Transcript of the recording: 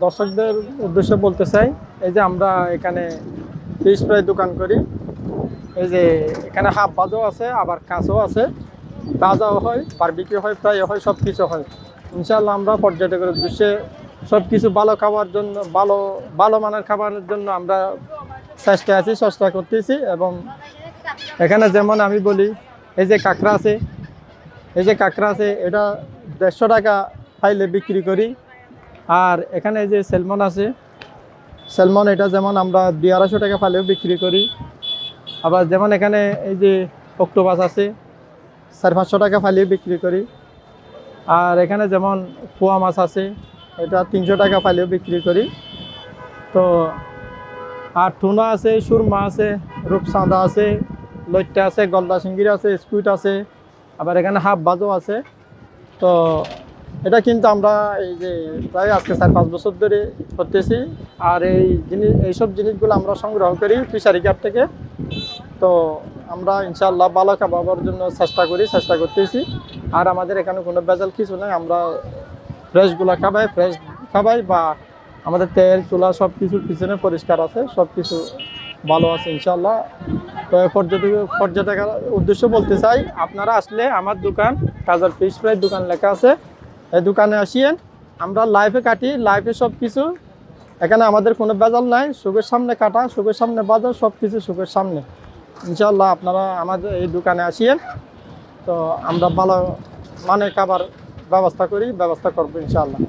দর্শকদের উদ্দেশ্যে বলতে চাই, এই যে আমরা এখানে ফিশ ফ্রাই দোকান করি। এই যে এখানে হাফ ভাজাও আছে, আবার কাঁচাও আছে, ভাজাও হয়, বারবিকিউ হয়, ফ্রাই হয়, সব কিছু হয়। ইনশাআল্লাহ আমরা পর্যটকের উদ্দেশ্যে সব কিছু ভালো খাওয়ার জন্য, ভালো ভালো মানের খাবারের জন্য আমরা চেষ্টা করতেছি। এবং এখানে যেমন আমি বলি, এই যে কাঁকড়া আছে, এটা 150 টাকা পাইলে বিক্রি করি। আর এখানে এই যে স্যালমন এটা যেমন আমরা 200-250 টাকা পাইলেও বিক্রি করি। আবার যেমন এখানে এই যে অক্টোপাস আছে, 400-500 টাকা পাইলেও বিক্রি করি। আর এখানে যেমন পোয়া মাছ আছে, এটা 300 টাকা পাইলেও বিক্রি করি। তো আর টুনা আছে, সুরমা আছে, রূপচাঁদা আছে, লইট্টা আছে, গলদা চিংড়ি আছে, স্কুইড আছে, আবার এখানে হাফ ভাজও আছে। তো এটা কিন্তু আমরা এই যে প্রায় আজকে 4-5 বছর ধরে করতেছি। আর এইসব জিনিসগুলো আমরা সংগ্রহ করি ফিশারি ঘাট থেকে। তো আমরা ইনশাআল্লাহ ভালো খাবার জন্য চেষ্টা করতেছি। আর আমাদের এখানে কোনো ভেজাল কিছু নাই, আমরা ফ্রেশগুলো খাবাই বা আমাদের তেল চুলা সব কিছুর পিছনে পরিষ্কার আছে, সব কিছু ভালো আছে ইনশাআল্লাহ। তো পর্যটকের উদ্দেশ্য বলতে চাই, আপনারা আসলে আমার দোকান কাজার ফিশ ফ্রাই দোকান লেখা আছে, এই দোকানে আসিয়েন। আমরা লাইফে কাটি, লাইফে সব কিছু, এখানে আমাদের কোনো ভেজাল নাই। চোখের সামনে কাটা, চোখের সামনে বাজার, সব কিছু চোখের সামনে। ইনশাআল্লাহ আপনারা আমাদের এই দোকানে আসিয়েন। তো আমরা ভালো মানে খাবার ব্যবস্থা করবো ইনশাআল্লাহ।